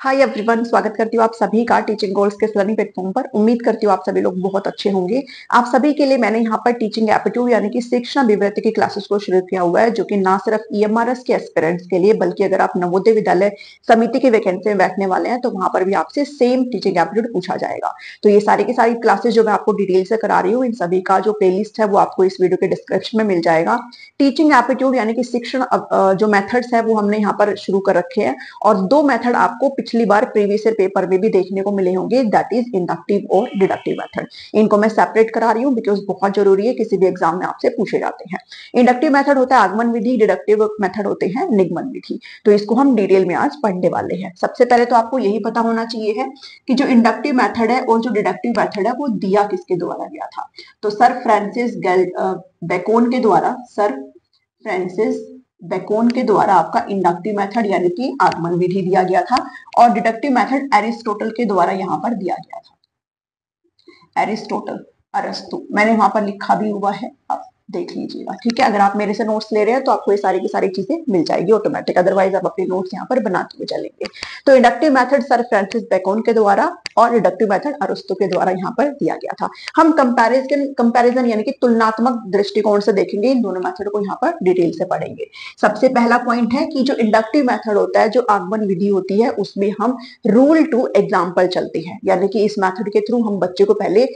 Hi everyone, स्वागत करती हूँ आप सभी का टीचिंग गोल्स के लर्निंग प्लेटफॉर्म पर। उम्मीद करती हूँ आप सभी लोग बहुत अच्छे होंगे। आप सभी के लिए मैंने यहाँ पर टीचिंग एप्टीट्यूड यानी कि शिक्षण अभिवृत्ति की क्लासेस को शुरू किया हुआ है, जो कि ना सिर्फ ईएमआरएस के एस्पिरेंट्स के लिए बल्कि अगर आप नवोदय विद्यालय समिति की वैकेंसी में बैठने वाले हैं तो वहां पर भी आपसे सेम टीचिंग एप्टीट्यूड पूछा जाएगा। तो ये सारी की सारी क्लासेस जो मैं आपको डिटेल से करा रही हूँ, इन सभी का जो प्लेलिस्ट है वो आपको इस वीडियो के डिस्क्रिप्शन में मिल जाएगा। टीचिंग एप्टीट्यूड यानी कि शिक्षण जो मेथड्स है वो हमने यहाँ पर शुरू कर रखे हैं, और दो मेथड आपको पिछली बार प्रीवियस पेपर में भी देखने को मिले होंगे, दैट इज इंडक्टिव और डिडक्टिव मेथड। इनको मैं सेपरेट करा रही हूँ बिकॉज बहुत जरूरी है, किसी भी एग्जाम में आपसे पूछे जाते हैं। इंडक्टिव मेथड होता है आगमन विधि, डिडक्टिव मेथड होते हैं निगमन विधि। तो इसको हम डिटेल में आज पढ़ने वाले हैं। सबसे पहले तो आपको यही पता होना चाहिए है कि जो इंडक्टिव मेथड है और जो डिडक्टिव मेथड है वो दिया किसके द्वारा गया था। तो सर फ्रांसिस बेकोन के द्वारा, सर फ्रांसिस बेकोन के द्वारा आपका इंडक्टिव मेथड यानी कि आगमन विधि दिया गया था, और डिडक्टिव मेथड एरिस्टोटल के द्वारा यहां पर दिया गया था। एरिस्टोटल, अरस्तु, मैंने वहां पर लिखा भी हुआ है, आप देख लीजिएगा। ठीक है, अगर आप मेरे से नोट्स ले रहे हैं तो आपको ये सारी की सारी चीजें मिल जाएगी ऑटोमेटिक, अदरवाइज आप अपने नोट्स यहाँ पर बनाते हुए चलेंगे। तो inductive method sir Francis bacon के द्वारा और डिडक्टिव मेथड अरस्तु के द्वारा यहाँ पर दिया गया था। हम कंपैरिजन यानी कि तुलनात्मक दृष्टिकोण से देखेंगे, इन दोनों मेथड को यहाँ पर डिटेल से पढ़ेंगे। सबसे पहला पॉइंट है कि जो इंडक्टिव मेथड होता है, जो आगमन विधि होती है, उसमें हम रूल टू एग्जाम्पल चलते हैं। यानी कि इस मेथड के थ्रू हम बच्चे को पहले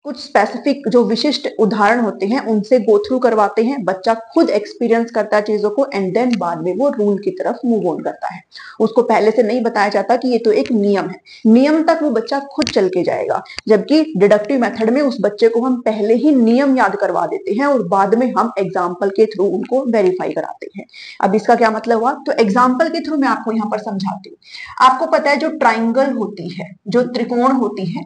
कुछ स्पेसिफिक जो विशिष्ट उदाहरण होते हैं उनसे गो थ्रू करवाते हैं, बच्चा खुद एक्सपीरियंस करता है चीजों को, एंड देन बाद में वो रूल की तरफ मूव ऑन करता है। उसको पहले से नहीं बताया जाता कि ये तो एक नियम है, नियम तक वो बच्चा खुद चल के जाएगा। जबकि डिडक्टिव मेथड में उस बच्चे को हम पहले ही नियम याद करवा देते हैं और बाद में हम एग्जाम्पल के थ्रू उनको वेरीफाई कराते हैं। अब इसका क्या मतलब हुआ, तो एग्जाम्पल के थ्रू मैं आपको यहाँ पर समझाती हूँ। आपको पता है जो ट्राइंगल होती है, जो त्रिकोण होती है,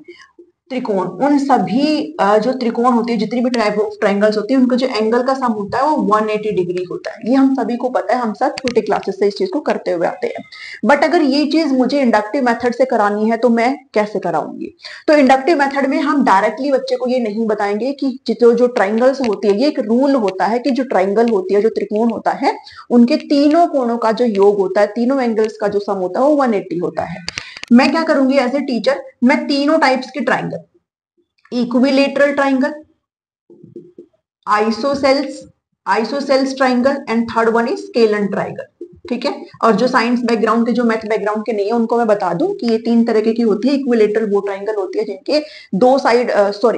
त्रिकोण, उन सभी जो त्रिकोण होती है, जितनी भी टाइप ऑफ ट्रायंगल्स होती है, उनका जो एंगल का सम होता है वो 180 डिग्री होता है। ये हम सभी को पता है, हम सब छोटे क्लासेस से इस चीज को करते हुए आते हैं। बट अगर ये चीज मुझे इंडक्टिव मेथड से करानी है तो मैं कैसे कराऊंगी। तो इंडक्टिव मेथड में हम डायरेक्टली बच्चे को ये नहीं बताएंगे कि जो ट्राइंगल्स होती है, ये एक रूल होता है कि जो ट्राइंगल होती है, जो त्रिकोण होता है, उनके तीनों कोणों का जो योग होता है, तीनों एंगल्स का जो सम होता है वो 180 होता है। मैं क्या करूंगी एज ए टीचर, मैं तीनों टाइप्स के triangle, equilateral triangle, isosceles triangle, and third one is scalene triangle. ठीक है, और जो साइंस बैकग्राउंड के, जो मैथ बैकग्राउंड के नहीं है, उनको मैं बता दूं कि ये तीन तरह की होती है। इक्विलेटरल वो ट्राइंगल होती है जिनके दो साइड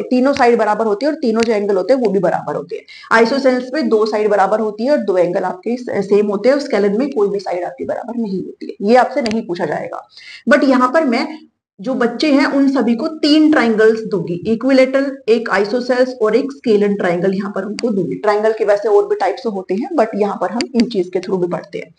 तीनों साइड बराबर होती है और तीनों जो एंगल होते हैं वो भी बराबर होते हैं। आइसोसेल्स में दो साइड बराबर होती है और दो एंगल आपके सेम होते हैं। स्केलन में कोई भी साइड आपकी बराबर नहीं होती है। ये आपसे नहीं पूछा जाएगा। बट यहाँ पर मैं जो बच्चे हैं उन सभी को तीन ट्राइंगल्स दूंगी, इक्विलेटरल, एक आइसोसेल्स और एक स्केलन ट्राइंगल यहाँ पर उनको दूंगी। ट्राइंगल के वैसे और भी टाइप्स होते हैं, बट यहाँ पर हम इन चीज के थ्रू भी पढ़ते हैं।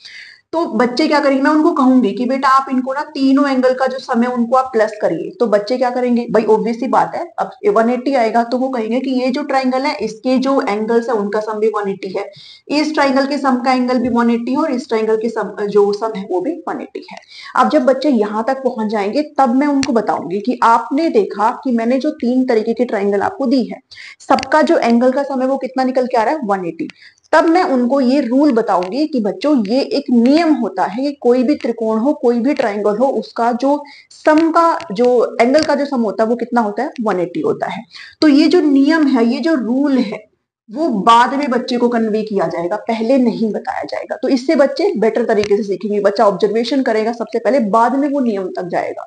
तो बच्चे क्या करेंगे, मैं उनको कहूंगी कि बेटा आप इनको ना तीनों एंगल का जो सम है उनको आप प्लस करिए। तो बच्चे क्या करेंगे, भाई ऑब्वियस सी बात है, अब 180 आएगा तो वो कहेंगे कि ये जो ट्राइंगल है इसके जो एंगल्स है उनका सम भी 180 है, इस ट्राइंगल के सम का एंगल भी 180 है और इस ट्राइंगल के सम जो सम है वो भी 180 है। अब जब बच्चे यहां तक पहुंच जाएंगे तब मैं उनको बताऊंगी कि आपने देखा कि मैंने जो तीन तरीके की ट्राइंगल आपको दी है, सबका जो एंगल का सम है वो कितना निकल के आ रहा है, 180। तब मैं उनको ये रूल बताऊंगी कि बच्चों ये एक नियम होता है कि कोई भी त्रिकोण हो, कोई भी ट्राइंगल हो, उसका जो सम का जो एंगल का जो सम होता है वो कितना होता है, 180 होता है। तो ये जो नियम है, ये जो रूल है, वो बाद में बच्चे को कन्वे किया जाएगा, पहले नहीं बताया जाएगा। तो इससे बच्चे बेटर तरीके से सीखेंगे। बच्चा ऑब्जर्वेशन करेगा सबसे पहले, बाद में वो नियम तक जाएगा।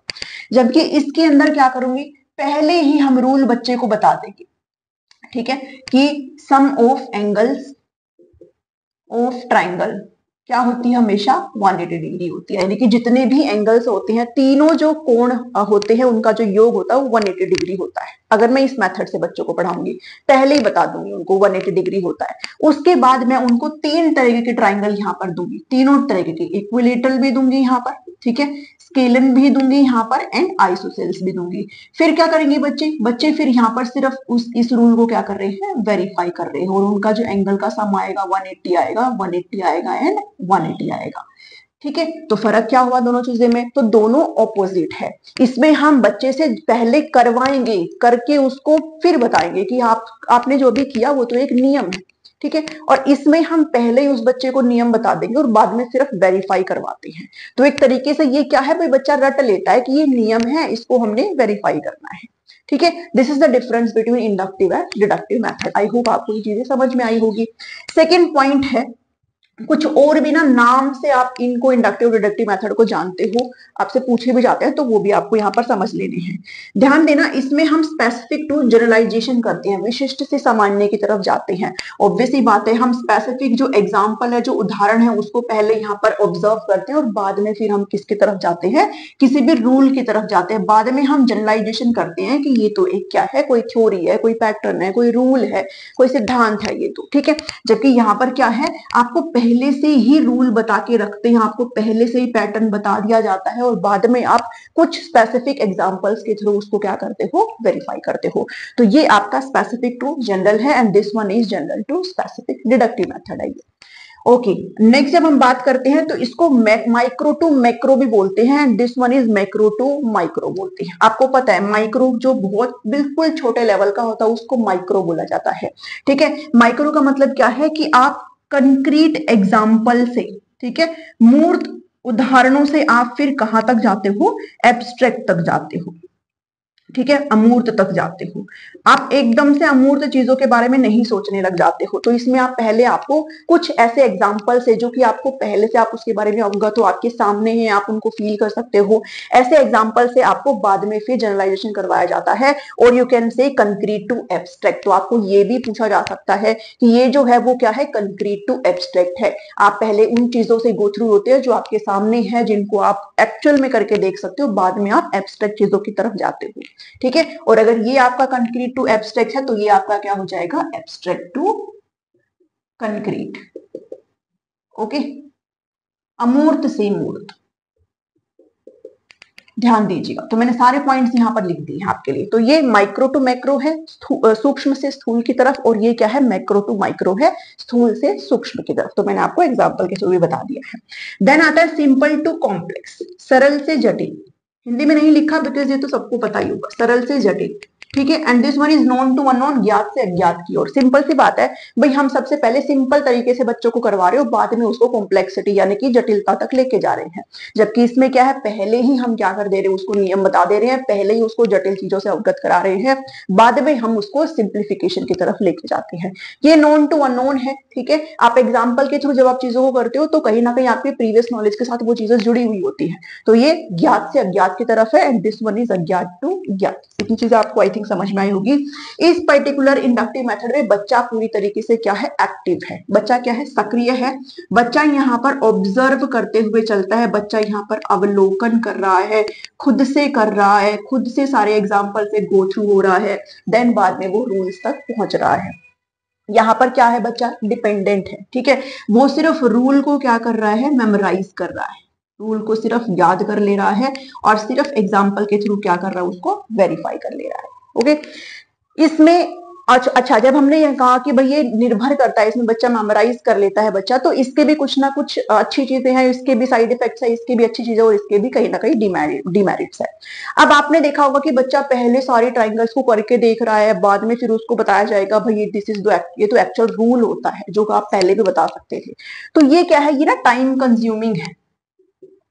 जबकि इसके अंदर क्या करूंगी, पहले ही हम रूल बच्चे को बता देंगे। ठीक है, कि सम ऑफ एंगल्स ऑफ ट्राइंगल क्या होती है, हमेशा 180 डिग्री होती है। यानी कि जितने भी एंगल्स होते हैं, तीनों जो कोण होते हैं, उनका जो योग होता है वो 180 डिग्री होता है। अगर मैं इस मेथड से बच्चों को पढ़ाऊंगी, पहले ही बता दूंगी उनको 180 डिग्री होता है। उसके बाद मैं उनको तीन तरीके के ट्राइंगल यहाँ पर दूंगी, तीनों तरीके के, इक्विलेटरल भी दूंगी यहाँ पर, ठीक है, स्केलन भी दूंगी यहाँ पर, एंड आइसोसेल्स भी दूंगी। फिर क्या करेंगे बच्चे फिर यहाँ पर सिर्फ इस रूल को क्या कर रहे हैं, वेरीफाई कर रहे हैं, और उनका जो एंगल का सम आएगा 180 आएगा, 180 आएगा एंड 180 आएगा। ठीक है, तो फर्क क्या हुआ दोनों चीजें में, तो दोनों ऑपोजिट है। इसमें हम बच्चे से पहले करवाएंगे, करके उसको फिर बताएंगे कि आपने जो भी किया वो तो एक नियम है। ठीक है। और इसमें हम पहले ही उस बच्चे को नियम बता देंगे और बाद में सिर्फ वेरीफाई करवाते हैं। तो एक तरीके से ये क्या है भाई, बच्चा रट लेता है कि ये नियम है, इसको हमने वेरीफाई करना है। ठीक है, this is the difference between inductive and deductive method. I hope आपको ये चीजें समझ में आई होगी। सेकेंड पॉइंट है, कुछ और भी ना नाम से आप इनको इंडक्टिव डिडक्टिव मेथड को जानते हो, आपसे पूछे भी जाते हैं, तो वो भी आपको यहाँ पर समझ लेने हैं। ध्यान देना, इसमें हम स्पेसिफिक टू जनरलाइजेशन करते हैं, विशिष्ट से सामान्य की तरफ जाते हैं। ऑब्वियसली बात है, हम स्पेसिफिक जो एग्जाम्पल है, जो उदाहरण है, उसको पहले यहाँ पर ऑब्जर्व करते हैं और बाद में फिर हम किसकी तरफ जाते हैं, किसी भी रूल की तरफ जाते हैं। बाद में हम जनरलाइजेशन करते हैं कि ये तो एक क्या है, कोई थ्योरी है, कोई पैटर्न है, कोई रूल है, कोई सिद्धांत है, ये तो ठीक है। जबकि यहाँ पर क्या है, आपको पहले से ही रूल बता के रखते हैं, आपको पहले से ही पैटर्न बता दिया जाता है और बाद में आप कुछ स्पेसिफिक एग्जांपल्स के थ्रू उसको क्या करते हो, वेरीफाई करते हो। तो ये आपका स्पेसिफिक टू जनरल है and this one is general to specific deductive method है ये। ओके, नेक्स्ट जब हम बात करते हैं तो इसको माइक्रो टू मैक्रो भी बोलते हैं and this one is macro to micro बोलते हैं। आपको पता है माइक्रो जो बहुत बिल्कुल छोटे लेवल का होता है उसको माइक्रो बोला जाता है। ठीक है, माइक्रो का मतलब क्या है कि आप कंक्रीट एग्जाम्पल से, ठीक है, मूर्त उदाहरणों से आप फिर कहां तक जाते हो, एब्स्ट्रैक्ट तक जाते हो। ठीक है, अमूर्त तक जाते हो। आप एकदम से अमूर्त चीजों के बारे में नहीं सोचने लग जाते हो। तो इसमें आप पहले आपको कुछ ऐसे एग्जाम्पल्स है जो कि आपको पहले से आप उसके बारे में अवगत हो, आपके सामने हैं, आप उनको फील कर सकते हो। ऐसे एग्जाम्पल से आपको बाद में फिर जनरलाइजेशन करवाया जाता है और you can say concrete to abstract. तो आपको ये भी पूछा जा सकता है कि ये जो है वो क्या है, कंक्रीट टू एब्स्ट्रैक्ट है। आप पहले उन चीजों से गो थ्रू होते हैं जो आपके सामने है, जिनको आप एक्चुअल में करके देख सकते हो, बाद में आप एब्स्ट्रैक्ट चीजों की तरफ जाते हो। ठीक है, और अगर ये आपका कंक्रीट टू एब्स्ट्रैक्ट है तो ये आपका क्या हो जाएगा, एब्स्ट्रैक्ट टू कंक्रीट। ओके, अमूर्त से मूर्त। ध्यान दीजिएगा, तो मैंने सारे पॉइंट्स यहां पर लिख दिए हैं आपके लिए। तो ये माइक्रो टू मैक्रो है, सूक्ष्म से स्थूल की तरफ, और ये क्या है, मैक्रो टू माइक्रो है, स्थूल से सूक्ष्म की तरफ। तो मैंने आपको एग्जांपल के थ्रू भी बता दिया है। देन आता है सिंपल टू कॉम्प्लेक्स, सरल से जटिल। हिंदी में नहीं लिखा बिकॉज ये तो सबको पता ही होगा, सरल से जटिल। ठीक है, and this one is known to unknown, ज्ञात से अज्ञात की ओर। सिंपल सी बात है भाई, हम सबसे पहले सिंपल तरीके से बच्चों को करवा रहे हो, बाद में उसको कॉम्प्लेक्सिटी यानी कि जटिलता तक लेके जा रहे हैं। जबकि इसमें क्या है, पहले ही हम क्या कर दे रहे हैं, उसको नियम बता दे रहे हैं, पहले ही उसको जटिल चीजों से अवगत करा रहे हैं, बाद में हम उसको सिंप्लीफिकेशन की तरफ लेके जाते हैं। ये नोन टू अननोन है। ठीक है, आप एग्जाम्पल के थ्रू जब आप चीजों को करते हो तो कहीं ना कहीं आपके प्रीवियस नॉलेज के साथ वो चीजें जुड़ी हुई होती है। तो ये ज्ञात से अज्ञात की तरफ है एंड दिस वन इज अज्ञात टू ज्ञात। इतनी चीजें आपको आई थिंक समझ में आई होगी। इस पर्टिकुलर इंडक्टिव मेथड में बच्चा पूरी तरीके से क्या है, एक्टिव है। बच्चा क्या है, सक्रिय है। बच्चा यहाँ पर ऑब्जर्व करते हुए चलता है, बच्चा यहाँ पर अवलोकन कर रहा है, खुद से कर रहा है, खुद से सारे एग्जाम्पल से गो थ्रू हो रहा है, देन बाद में वो रूल्स तक पहुंच रहा है। यहाँ पर क्या है, बच्चा डिपेंडेंट है। ठीक है, वो सिर्फ रूल को क्या कर रहा है, मेमोराइज कर रहा है, रूल को सिर्फ याद कर ले रहा है और सिर्फ एग्जाम्पल के थ्रू क्या कर रहा है, उसको वेरीफाई कर ले रहा है। ओके, इसमें अच्छा, जब हमने यह कहा कि भाई ये निर्भर करता है, इसमें बच्चा मेमोराइज कर लेता है बच्चा, तो इसके भी कुछ ना कुछ अच्छी चीजें हैं, इसके भी साइड इफेक्ट्स है, इसकी भी अच्छी चीजें और इसके भी कहीं ना कहीं डिमेरिट्स है। अब आपने देखा होगा कि बच्चा पहले सारे ट्राइंगल्स को करके देख रहा है, बाद में फिर उसको बताया जाएगा भाई दिस इज ये तो एक्चुअल रूल होता है, जो आप पहले भी बता सकते थे। तो ये क्या है, ये ना टाइम कंज्यूमिंग है।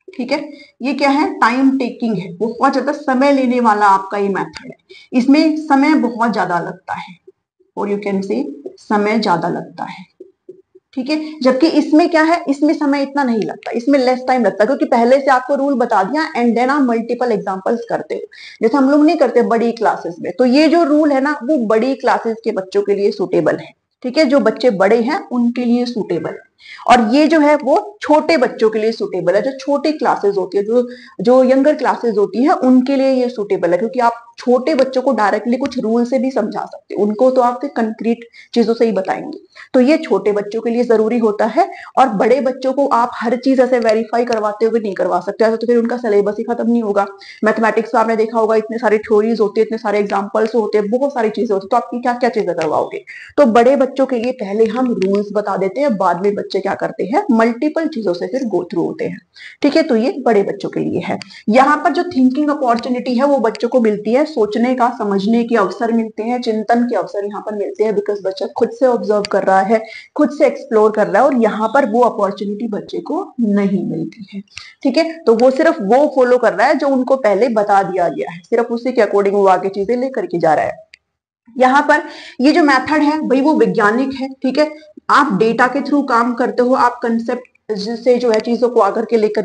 ठीक है, ये क्या है, टाइम टेकिंग है, बहुत ज्यादा समय लेने वाला आपका ये मेथड है। इसमें समय बहुत ज्यादा लगता है और यू कैन से समय ज्यादा लगता है। ठीक है, जबकि इसमें क्या है, इसमें समय इतना नहीं लगता, इसमें लेस टाइम लगता है, क्योंकि पहले से आपको रूल बता दिया एंड देन आप मल्टीपल एग्जांपल्स करते हो, जैसे हम लोग नहीं करते बड़ी क्लासेस में। तो ये जो रूल है ना, वो बड़ी क्लासेस के बच्चों के लिए सूटेबल है। ठीक है, जो बच्चे बड़े हैं उनके लिए सूटेबल है, और ये जो है वो छोटे बच्चों के लिए सूटेबल है, जो छोटी क्लासेस होती है, जो यंगर क्लासेस होती है, उनके लिए ये सूटेबल है। क्योंकि आप छोटे बच्चों को डायरेक्टली कुछ रूल से भी समझा सकते हो, उनको तो आप कंक्रीट चीजों से ही बताएंगे। तो ये छोटे बच्चों के लिए जरूरी होता है, और बड़े बच्चों को आप हर चीज ऐसे वेरीफाई करवाते हुए नहीं करवा सकते, ऐसा तो फिर उनका सिलेबस ही खत्म नहीं होगा। मैथमेटिक्स में आपने देखा होगा, इतने सारे थ्योरीज होते हैं, इतने सारे एग्जाम्पल्स होते हैं, बहुत सारी चीजें होती है, तो आपकी क्या क्या चीजें करवाओगे। तो बड़े बच्चों के लिए पहले हम रूल्स बता देते हैं, बाद में बच्चे क्या करते हैं, मल्टीपल चीजों से फिर गो थ्रू होते हैं। ठीक है, तो ये बड़े बच्चों के लिए है। यहाँ पर जो थिंकिंग अपॉर्चुनिटी है वो बच्चों को मिलती है, सोचने का, समझने के अवसर मिलते हैं, चिंतन के अवसर यहाँ पर मिलते हैं, बिकॉज बच्चा खुद से ऑब्जर्व कर रहा है, खुद से एक्सप्लोर कर रहा है, और यहाँ पर वो अपॉर्चुनिटी बच्चे को नहीं मिलती है। ठीक है, तो वो सिर्फ वो फॉलो कर रहा है जो उनको पहले बता दिया गया है, सिर्फ उसी के अकॉर्डिंग वो आगे चीजें लेकर के जा रहा है। यहाँ पर ये जो मेथड है भाई वो वैज्ञानिक है। ठीक है, आप डेटा के थ्रू काम करते हो, आप कंसेप्ट से जो है चीजों को आगे लेकर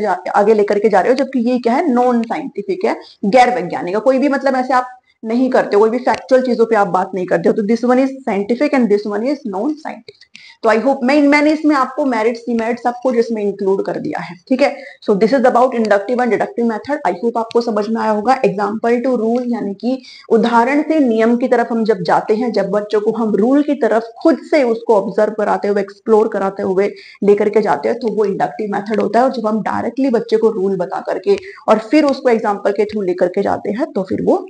के जा रहे हो, जबकि ये क्या है, नॉन साइंटिफिक है, गैर वैज्ञानिक है। कोई भी मतलब ऐसे आप नहीं करते हो, कोई भी फैक्चुअल चीजों पे आप बात नहीं करते हो। तो this one is scientific and this one is non scientific. तो आई होप मैंने इसमें आपको मेरिट्स डिमेरिट्स सब कुछ इसमें इंक्लूड कर दिया है। ठीक है, so this is about inductive and deductive method. I hope आपको समझ में आया होगा। एग्जाम्पल टू रूल यानी कि उदाहरण से नियम की तरफ हम जब जाते हैं, जब बच्चों को हम रूल की तरफ खुद से उसको ऑब्जर्व कराते हुए, एक्सप्लोर कराते हुए लेकर के जाते हैं, तो वो इंडक्टिव मेथड होता है। और जब हम डायरेक्टली बच्चे को रूल बता करके और फिर उसको एग्जाम्पल के थ्रू लेकर के जाते हैं, तो फिर वो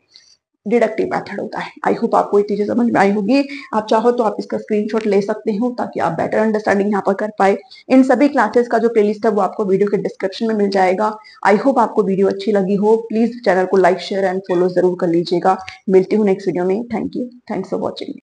डिडक्टिव मेथड होता है। आई होप आपको ये चीजें समझ में आई होगी। आप चाहो तो आप इसका स्क्रीनशॉट ले सकते हो ताकि आप बेटर अंडरस्टैंडिंग यहाँ पर कर पाए। इन सभी क्लासेस का जो प्लेलिस्ट है वो आपको वीडियो के डिस्क्रिप्शन में मिल जाएगा। आई होप आपको वीडियो अच्छी लगी हो। प्लीज चैनल को लाइक, शेयर एंड फॉलो जरूर कर लीजिएगा। मिलती हूँ नेक्स्ट वीडियो में। Thank you, thanks for watching.